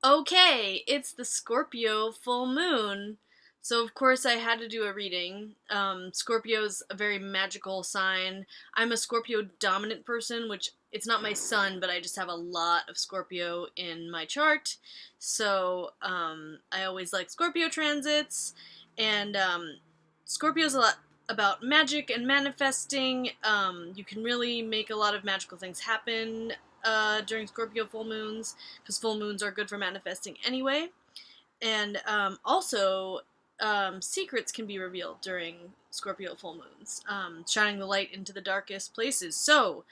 Okay, it's the Scorpio full moon. So, of course, I had to do a reading. Scorpio's a very magical sign. I'm a Scorpio dominant person, which it's not my sun, but I just have a lot of Scorpio in my chart. So, I always like Scorpio transits. And Scorpio's a lot about magic and manifesting. You can really make a lot of magical things happen during Scorpio full moons, because full moons are good for manifesting anyway. And also, secrets can be revealed during Scorpio full moons, shining the light into the darkest places. So,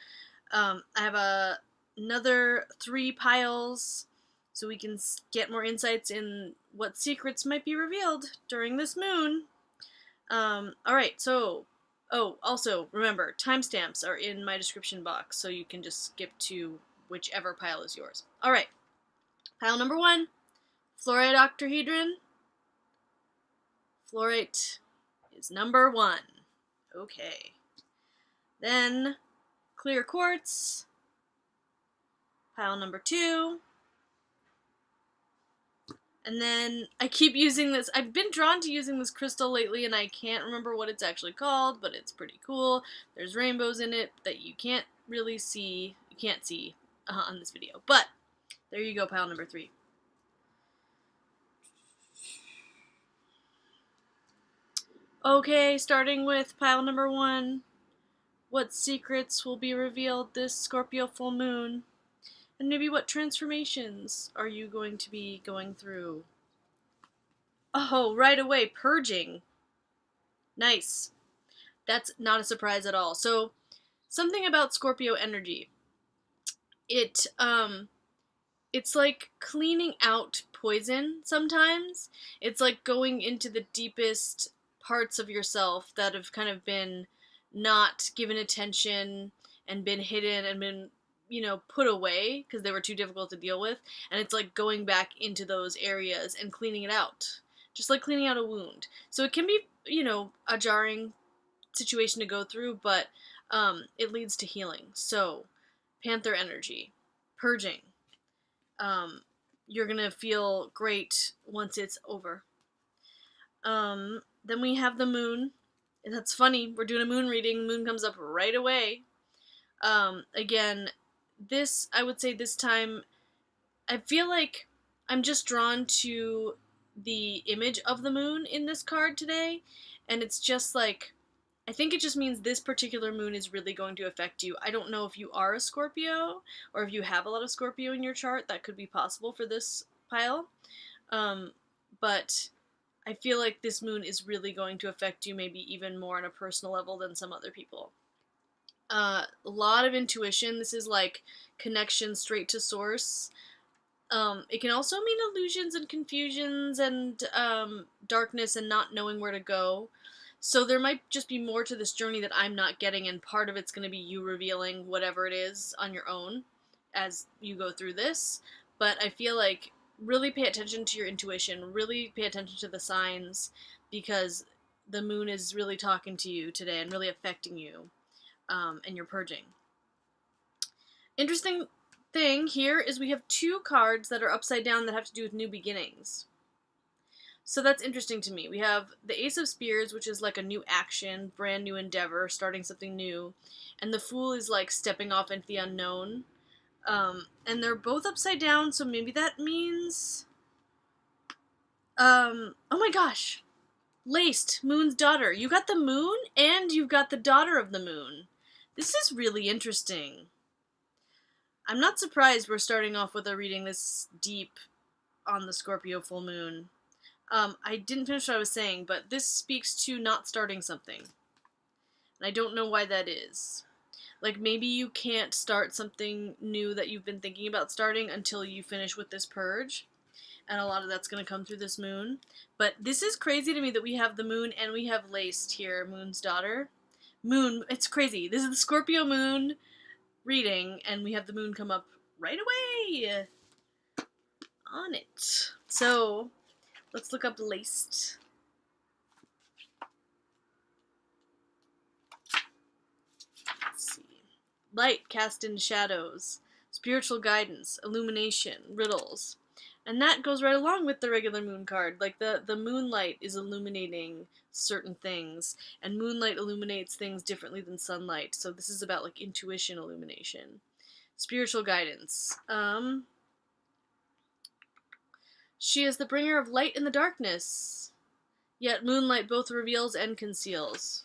I have another 3 piles so we can get more insights in what secrets might be revealed during this moon. Alright, so, oh, also, remember, timestamps are in my description box, so you can just skip to whichever pile is yours. Alright, pile number 1, flourite octahedron. Flourite is number 1. Okay. Then, clear quartz, pile number 2. And then I keep using this. I've been drawn to using this crystal lately, and I can't remember what it's actually called, but it's pretty cool. There's rainbows in it that you can't really see. You can't see on this video. But there you go, pile number 3. Okay, starting with pile number 1. What secrets will be revealed this Scorpio full moon? And maybe what transformations are you going to be going through? Oh, right away, purging. Nice. That's not a surprise at all. So, something about Scorpio energy. It's like cleaning out poison sometimes. It's like going into the deepest parts of yourself that have kind of been not given attention and been hidden and been put away because they were too difficult to deal with, and it's like going back into those areas and cleaning it out, just like cleaning out a wound. So it can be, a jarring situation to go through, but it leads to healing. So, Panther energy, purging. You're gonna feel great once it's over. Then we have the moon. And that's funny, we're doing a moon reading, moon comes up right away. Again, I would say this time, I feel like I'm just drawn to the image of the moon in this card today, and it's just like, I think it just means this particular moon is really going to affect you. I don't know if you are a Scorpio, or if you have a lot of Scorpio in your chart. That could be possible for this pile. But I feel like this moon is really going to affect you, maybe even more on a personal level than some other people. A lot of intuition. This is like connection straight to source. It can also mean illusions and confusions and darkness and not knowing where to go. So there might just be more to this journey that I'm not getting, and part of it's going to be you revealing whatever it is on your own as you go through this. But I feel like really pay attention to your intuition, really pay attention to the signs, because the moon is really talking to you today and really affecting you. And you're purging. Interesting thing here is we have 2 cards that are upside down that have to do with new beginnings. So that's interesting to me. We have the Ace of Spears, which is like a new action, brand new endeavor, starting something new. And the Fool is like stepping off into the unknown. And they're both upside down, so maybe that means... oh my gosh! Laced, Moon's daughter. You got the moon, and you've got the daughter of the moon. This is really interesting. I'm not surprised we're starting off with a reading this deep on the Scorpio full moon. I didn't finish what I was saying, but this speaks to not starting something. And I don't know why that is. Like, maybe you can't start something new that you've been thinking about starting until you finish with this purge. And a lot of that's going to come through this moon. But this is crazy to me that we have the moon and we have Laced here, Moon's daughter. Moon, it's crazy. This is the Scorpio moon reading, and we have the moon come up right away on it. So, let's look up Laced. Let's see. Light cast in shadows, spiritual guidance, illumination, riddles. And that goes right along with the regular moon card. Like the moonlight is illuminating certain things, and moonlight illuminates things differently than sunlight. So this is about like intuition illumination. Spiritual guidance. She is the bringer of light in the darkness. Yet moonlight both reveals and conceals.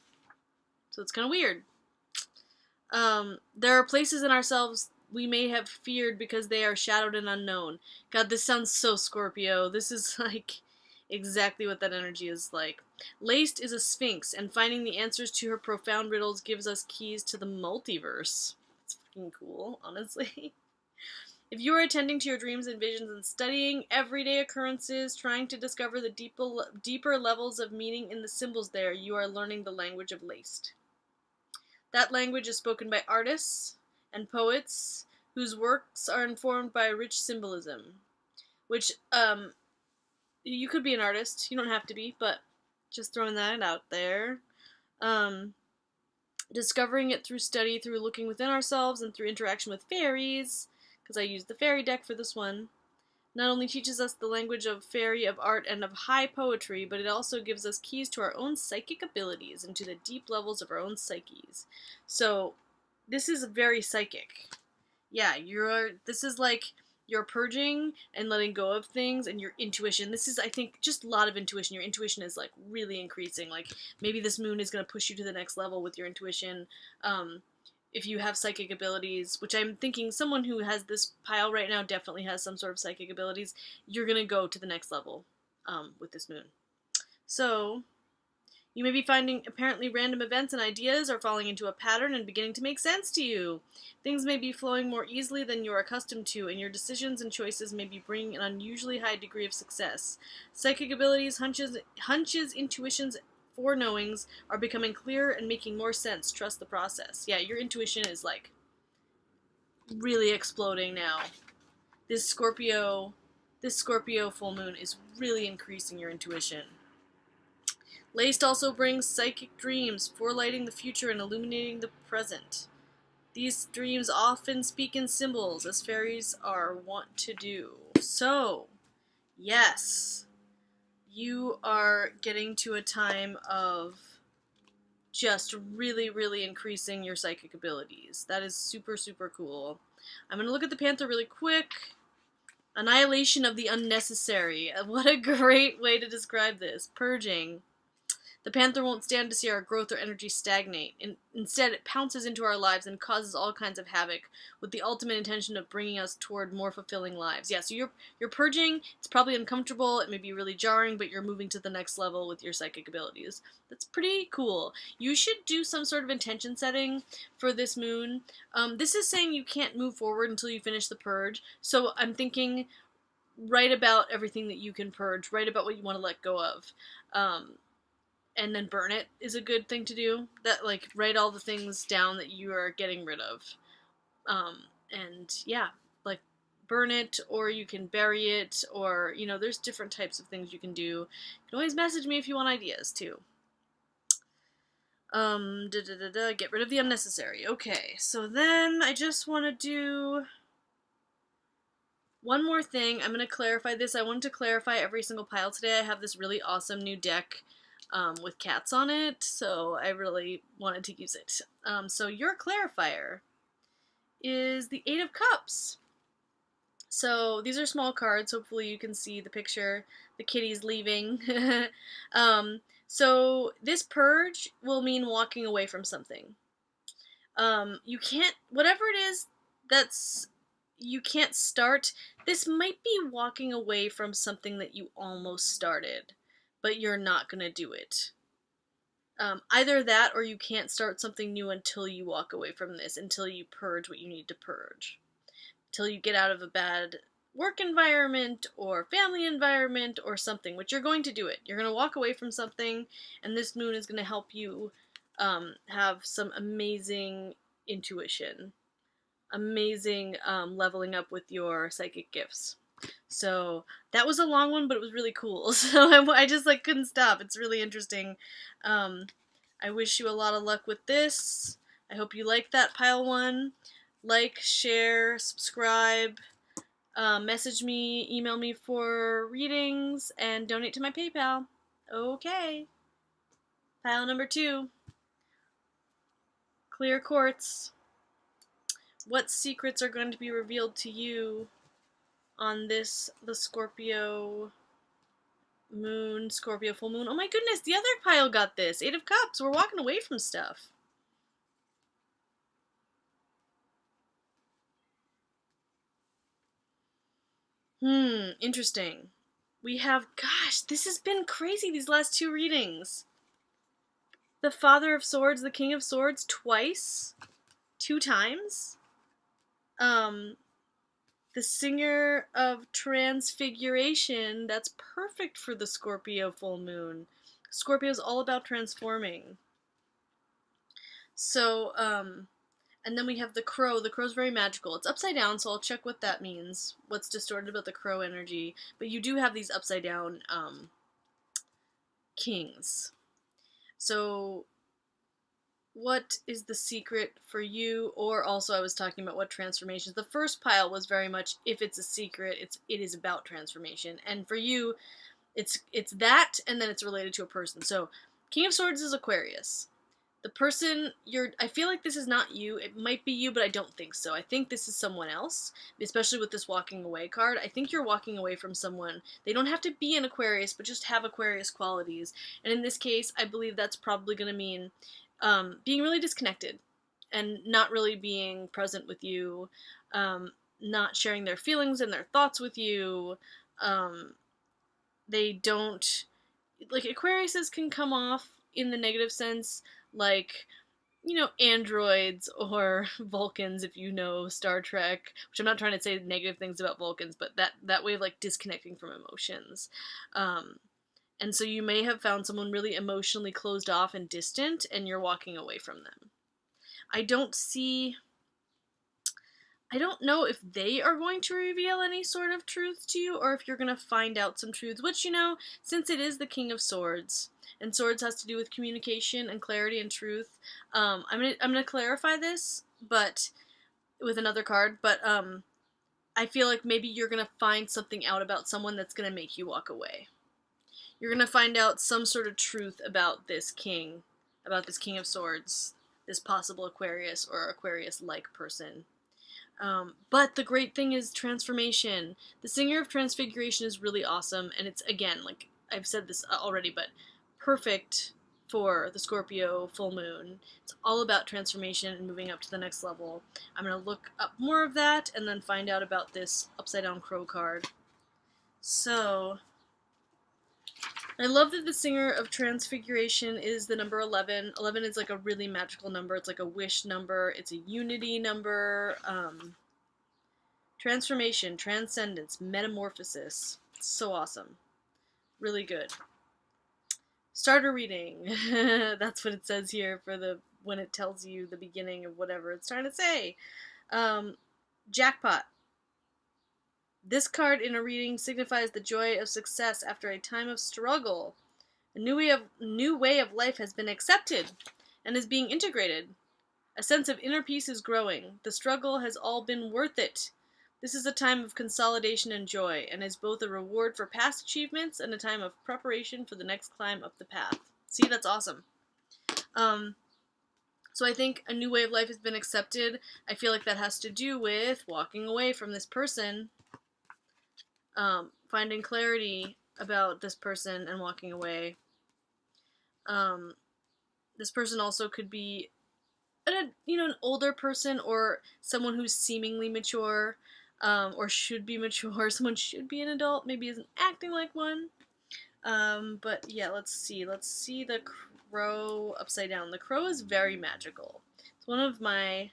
So it's kind of weird. There are places in ourselves we may have feared because they are shadowed and unknown. God, this sounds so Scorpio. This is like exactly what that energy is like. Laced is a sphinx, and finding the answers to her profound riddles gives us keys to the multiverse. It's fucking cool, honestly. If you are attending to your dreams and visions and studying everyday occurrences, trying to discover the deeper levels of meaning in the symbols there, you are learning the language of Laced. That language is spoken by artists and poets whose works are informed by rich symbolism. Which, you could be an artist. You don't have to be, but just throwing that out there. Discovering it through study, through looking within ourselves, and through interaction with fairies, because I used the fairy deck for this one, not only teaches us the language of fairy, of art, and of high poetry, but it also gives us keys to our own psychic abilities and to the deep levels of our own psyches. So, this is very psychic. Yeah, this is like your purging and letting go of things and your intuition. This is, I think, just a lot of intuition. Your intuition is, like, really increasing. Like, maybe this moon is going to push you to the next level with your intuition. If you have psychic abilities, which I'm thinking someone who has this pile right now definitely has some sort of psychic abilities, you're going to go to the next level with this moon. So, you may be finding apparently random events and ideas are falling into a pattern and beginning to make sense to you. Things may be flowing more easily than you're accustomed to, and your decisions and choices may be bringing an unusually high degree of success. Psychic abilities, hunches, intuitions, foreknowings are becoming clearer and making more sense. Trust the process. Yeah, your intuition is like really exploding now. This Scorpio full moon is really increasing your intuition. Laced also brings psychic dreams, forelighting the future and illuminating the present. These dreams often speak in symbols, as fairies are wont to do. So, yes, you are getting to a time of just really, really increasing your psychic abilities. That is super, super cool. I'm going to look at the Panther really quick. Annihilation of the unnecessary. What a great way to describe this. Purging. The Panther won't stand to see our growth or energy stagnate. Instead, it pounces into our lives and causes all kinds of havoc, with the ultimate intention of bringing us toward more fulfilling lives. Yeah, so you're purging. It's probably uncomfortable. It may be really jarring, but you're moving to the next level with your psychic abilities. That's pretty cool. You should do some sort of intention setting for this moon. This is saying you can't move forward until you finish the purge. So I'm thinking, write about everything that you can purge. Write about what you want to let go of. And then burn it is a good thing to do. That, like, write all the things down that you are getting rid of. And yeah, like, burn it, or you can bury it, or, you know, there's different types of things you can do. You can always message me if you want ideas, too. Get rid of the unnecessary. Okay, so then I just want to do one more thing. I'm going to clarify this. I wanted to clarify every single pile today. I have this really awesome new deck with cats on it, so I really wanted to use it. So your clarifier is the Eight of Cups. So these are small cards. Hopefully you can see the picture. The kitty's leaving. So this purge will mean walking away from something. You can't, whatever it is that's you can't start, this might be walking away from something that you almost started, but you're not going to do it. Either that, or you can't start something new until you walk away from this, until you purge what you need to purge. Until you get out of a bad work environment, or family environment, or something, which you're going to do it. You're going to walk away from something, and this moon is going to help you have some amazing intuition. Amazing leveling up with your psychic gifts. So that was a long one, but it was really cool. So I just like couldn't stop. It's really interesting. I wish you a lot of luck with this. I hope you like that pile one. Like, share, subscribe. Message me, email me for readings, and donate to my PayPal. Okay. Pile number 2. Clear quartz. What secrets are going to be revealed to you on the Scorpio moon, Scorpio full moon? Oh my goodness, the other pile got this. 8 of Cups. We're walking away from stuff. Interesting. We have, gosh, this has been crazy, these last 2 readings. The Father of Swords, the King of Swords, twice. 2 times. The Singer of Transfiguration, that's perfect for the Scorpio full moon. Scorpio is all about transforming. So, and then we have the Crow. The Crow's very magical. It's upside down, so I'll check what that means. What's distorted about the Crow energy. But you do have these upside down, kings. So, what is the secret for you? Or also, I was talking about what transformations. The first pile was very much, if it's a secret, it is about transformation. And for you, it's that, and then it's related to a person. So, King of Swords is Aquarius. The person I feel like this is not you. It might be you, but I don't think so. I think this is someone else, especially with this walking away card. I think you're walking away from someone. They don't have to be an Aquarius, but just have Aquarius qualities. And in this case, I believe that's probably going to mean being really disconnected and not really being present with you, not sharing their feelings and their thoughts with you. They don't, like, Aquariuses can come off in the negative sense, like, androids or Vulcans, if you know Star Trek, which I'm not trying to say negative things about Vulcans, but that way of, like, disconnecting from emotions. And so you may have found someone really emotionally closed off and distant, and you're walking away from them. I don't know if they are going to reveal any sort of truth to you, or if you're going to find out some truths, which, since it is the King of Swords, and swords has to do with communication and clarity and truth, I'm gonna clarify this, but with another card, but I feel like maybe you're going to find something out about someone that's going to make you walk away. You're going to find out some sort of truth about this King of Swords, this possible Aquarius or Aquarius-like person. But the great thing is transformation. The Singer of Transfiguration is really awesome, and it's, again, like I've said this already, but perfect for the Scorpio full moon. It's all about transformation and moving up to the next level. I'm going to look up more of that and then find out about this upside down crow card. So, I love that the Singer of Transfiguration is the number 11. 11 is like a really magical number. It's like a wish number. It's a unity number. Transformation, transcendence, metamorphosis. It's so awesome. Really good. Starter reading. That's what it says here for when it tells you the beginning of whatever it's trying to say. Jackpot. This card in a reading signifies the joy of success after a time of struggle. A new way of life has been accepted and is being integrated. A sense of inner peace is growing. The struggle has all been worth it. This is a time of consolidation and joy, and is both a reward for past achievements and a time of preparation for the next climb up the path. See, that's awesome. So I think a new way of life has been accepted. I feel like that has to do with walking away from this person, finding clarity about this person and walking away. This person also could be an older person or someone who's seemingly mature, or should be mature. Someone should be an adult, maybe isn't acting like one. But yeah, let's see the crow upside down. The crow is very magical. It's one of my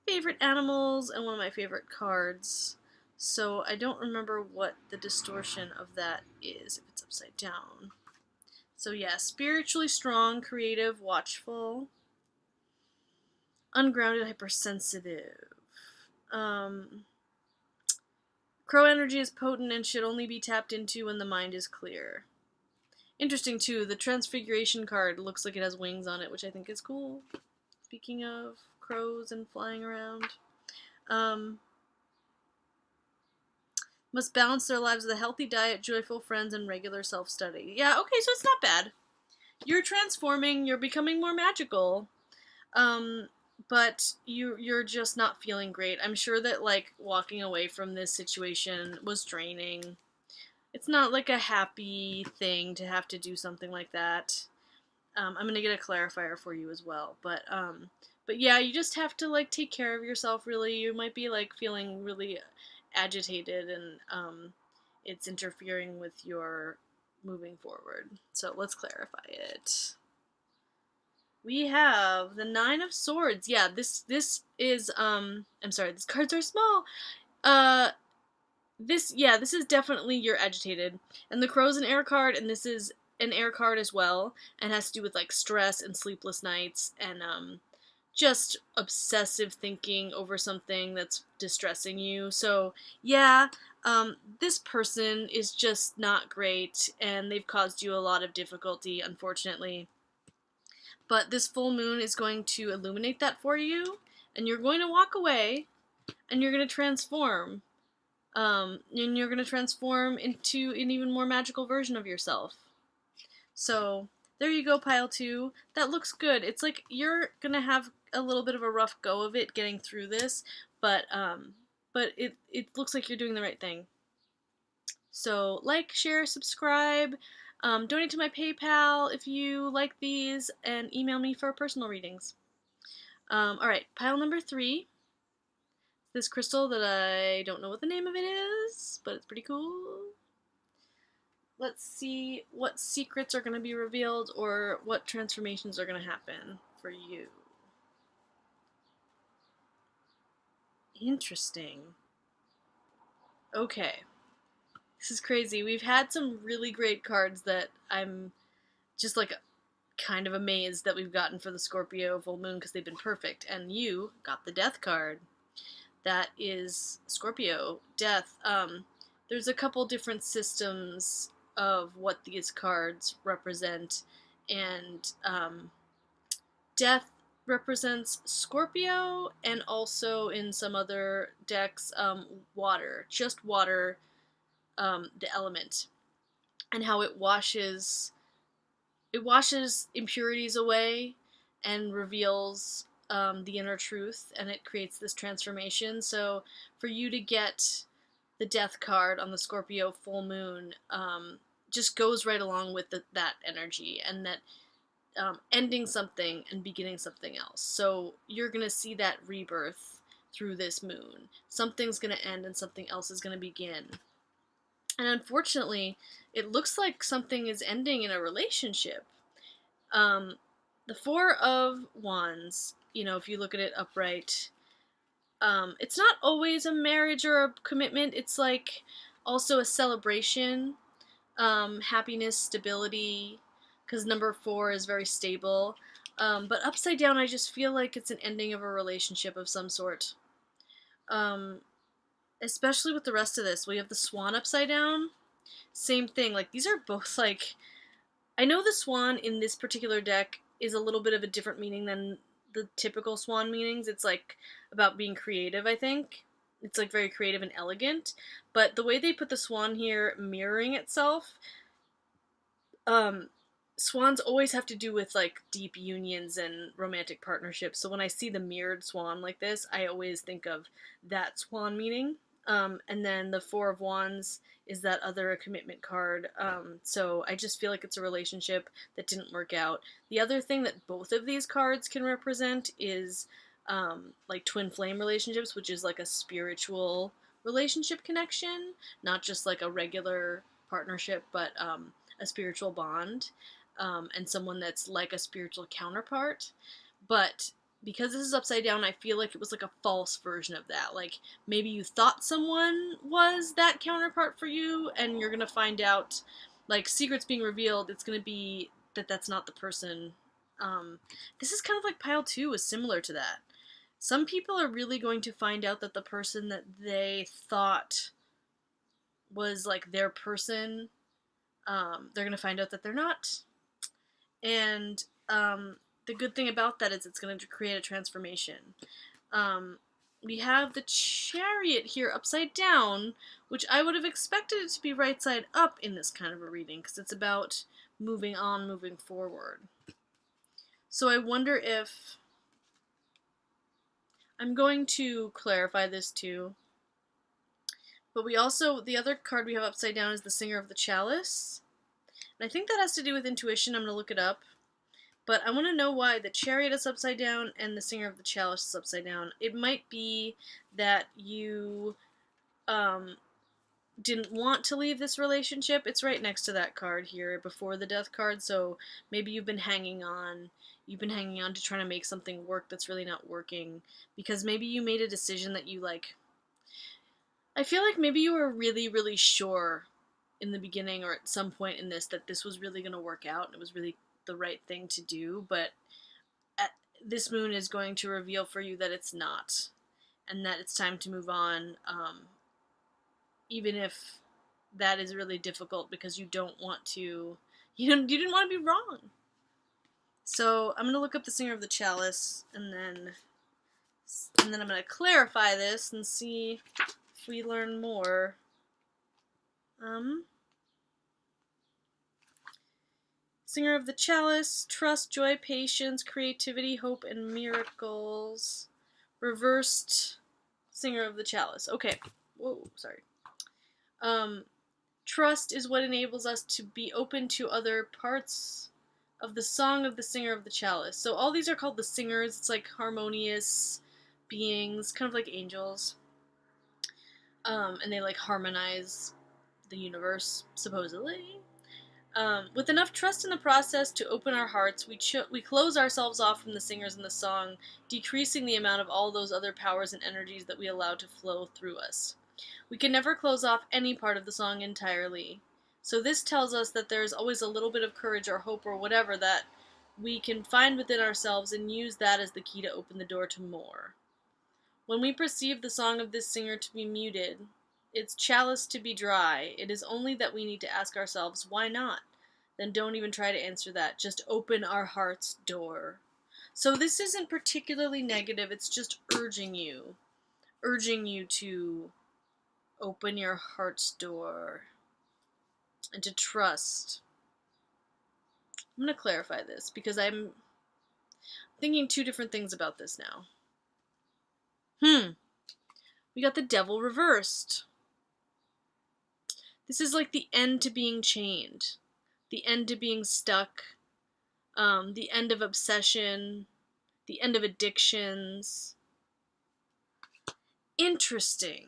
favorite animals and one of my favorite cards. So I don't remember what the distortion of that is if it's upside down. So yeah, spiritually strong, creative, watchful, ungrounded, hypersensitive. Crow energy is potent and should only be tapped into when the mind is clear. Interesting too, the Transfiguration card looks like it has wings on it, which I think is cool. Speaking of crows and flying around. Must balance their lives with a healthy diet, joyful friends, and regular self-study. Yeah, okay, so it's not bad. You're transforming, you're becoming more magical. Um, but you're just not feeling great. I'm sure that like walking away from this situation was draining. It's not like a happy thing to have to do something like that. I'm gonna get a clarifier for you as well, but yeah, you just have to like take care of yourself. Really, you might be like feeling really agitated, and it's interfering with your moving forward. So let's clarify it. We have the Nine of Swords. Yeah, this is I'm sorry, these cards are small. Uh this is definitely you're agitated. And the Crow's an air card, and this is an air card as well, and has to do with like stress and sleepless nights and just obsessive thinking over something that's distressing you. So, yeah, this person is just not great, and they've caused you a lot of difficulty, unfortunately. But this full moon is going to illuminate that for you, and you're going to walk away, and you're going to transform. And you're going to transform into an even more magical version of yourself. So, there you go, pile 2. That looks good. It's like you're going to have a little bit of a rough go of it getting through this, but it looks like you're doing the right thing. So, like, share, subscribe, donate to my PayPal if you like these, and email me for personal readings. Alright, pile number 3. This crystal that I don't know what the name of it is, but it's pretty cool. Let's see what secrets are going to be revealed or what transformations are going to happen for you. Interesting. Okay. This is crazy. We've had some really great cards that I'm just like kind of amazed that we've gotten for the Scorpio full moon because they've been perfect. And you got the Death card. That is Scorpio, Death. There's a couple different systems of what these cards represent, and Death represents Scorpio, and also in some other decks, water, just water, the element, and how it washes impurities away and reveals the inner truth, and it creates this transformation. So for you to get the Death card on the Scorpio full moon just goes right along with that energy, and that ending something and beginning something else. So you're going to see that rebirth through this moon. Something's going to end and something else is going to begin. And unfortunately, it looks like something is ending in a relationship. The Four of Wands, if you look at it upright, it's not always a marriage or a commitment. It's like also a celebration, happiness, stability, because number 4 is very stable. But upside down, I just feel like it's an ending of a relationship of some sort. Especially with the rest of this. We have the Swan upside down. Same thing. Like, these are both, like... I know the Swan in this particular deck is a little bit of a different meaning than the typical Swan meanings. It's, like, about being creative, I think. It's, like, very creative and elegant. But the way they put the Swan here mirroring itself... swans always have to do with, like, deep unions and romantic partnerships. So when I see the mirrored swan like this, I always think of that swan meaning. And then the Four of Wands is that other commitment card. So I just feel like it's a relationship that didn't work out. The other thing that both of these cards can represent is like twin flame relationships, which is like a spiritual relationship connection, not just like a regular partnership, but a spiritual bond, and someone that's like a spiritual counterpart. But because this is upside down, I feel like it was like a false version of that. Like, maybe you thought someone was that counterpart for you, and you're gonna find out, like, secrets being revealed, it's gonna be that that's not the person. This is kind of like pile 2 is similar to that. Some people are really going to find out that the person that they thought was, like, their person, they're gonna find out that they're not. And, the good thing about that is it's going to create a transformation. we have the Chariot here upside down, which I would have expected it to be right side up in this kind of a reading, because it's about moving on, moving forward. So I wonder if... I'm going to clarify this too. But we also, the other card we have upside down is the Singer of the Chalice. And I think that has to do with intuition. I'm going to look it up. But I want to know why the Chariot is upside down and the Singer of the Chalice is upside down. It might be that you didn't want to leave this relationship. It's right next to that card here before the Death card, so maybe you've been hanging on. You've been hanging on to trying to make something work that's really not working, because maybe you made a decision that you, like... I feel like maybe you were really, really sure in the beginning or at some point in this that this was really going to work out and it was really the right thing to do, but this moon is going to reveal for you that it's not, and that it's time to move on, even if that is really difficult because you don't want to, you didn't want to be wrong. So I'm going to look up the Singer of the Chalice, and then I'm going to clarify this and see if we learn more. Singer of the Chalice, trust, joy, patience, creativity, hope, and miracles. Reversed Singer of the Chalice. Okay. Whoa, sorry. Trust is what enables us to be open to other parts of the song of the Singer of the Chalice. So all these are called the singers. It's like harmonious beings, kind of like angels. And they like harmonize the universe, supposedly. With enough trust in the process to open our hearts, we close ourselves off from the singers in the song, decreasing the amount of all those other powers and energies that we allow to flow through us. We can never close off any part of the song entirely. So this tells us that there is always a little bit of courage or hope or whatever that we can find within ourselves and use that as the key to open the door to more. When we perceive the song of this singer to be muted, its chalice to be dry, it is only that we need to ask ourselves, why not? Then don't even try to answer that. Just open our heart's door. So this isn't particularly negative, it's just urging you to open your heart's door and to trust. I'm going to clarify this because I'm thinking two different things about this now. We got the Devil reversed. This is like the end to being chained, the end to being stuck, the end of obsession, the end of addictions. Interesting.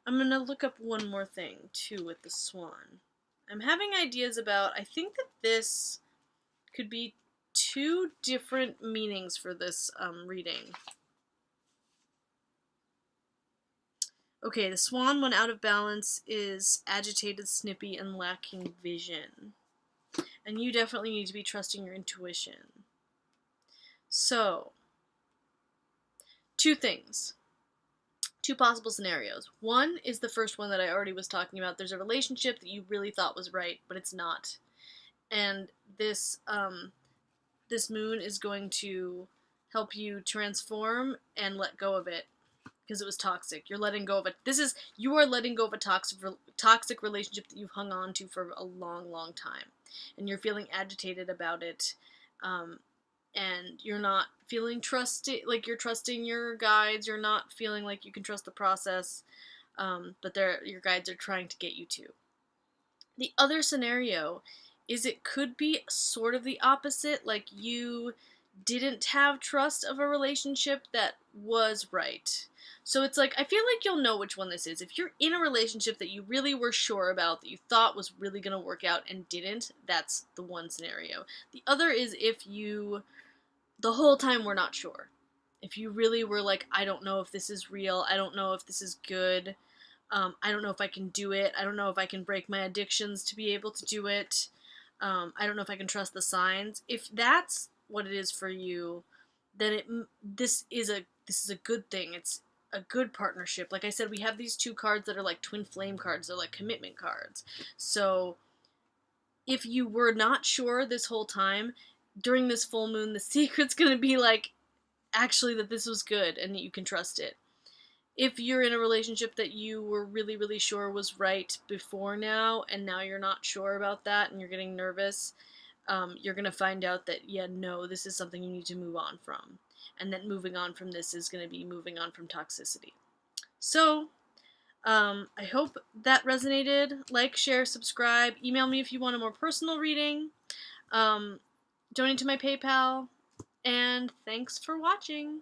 I'm going to look up one more thing, too, with the swan. I'm having ideas about, I think that this could be two different meanings for this reading. Okay, the swan, when out of balance, is agitated, snippy, and lacking vision. And you definitely need to be trusting your intuition. So, two things. Two possible scenarios. One is the first one that I already was talking about. There's a relationship that you really thought was right, but it's not. And this moon is going to help you transform and let go of it because it was toxic. You're letting go of it. You are letting go of a toxic relationship that you've hung on to for a long, long time. And you're feeling agitated about it. And you're not feeling like you're trusting your guides. You're not feeling like you can trust the process. But your guides are trying to get you to. The other scenario is it could be sort of the opposite, like you didn't have trust of a relationship that was right. So it's like, I feel like you'll know which one this is. If you're in a relationship that you really were sure about, that you thought was really going to work out and didn't, that's the one scenario. The other is if you, the whole time, were not sure. If you really were like, I don't know if this is real, I don't know if this is good, I don't know if I can do it, I don't know if I can break my addictions to be able to do it, I don't know if I can trust the signs. If that's what it is for you, then this is a good thing. It's a good partnership. Like I said, we have these two cards that are like twin flame cards. They're like commitment cards. So if you were not sure this whole time, during this full moon, the secret's gonna be like, actually, that this was good and that you can trust it. If you're in a relationship that you were really, really sure was right before now, and now you're not sure about that and you're getting nervous, you're going to find out that, yeah, no, this is something you need to move on from. And that moving on from this is going to be moving on from toxicity. So, I hope that resonated. Like, share, subscribe. Email me if you want a more personal reading. Donate to my PayPal. And thanks for watching.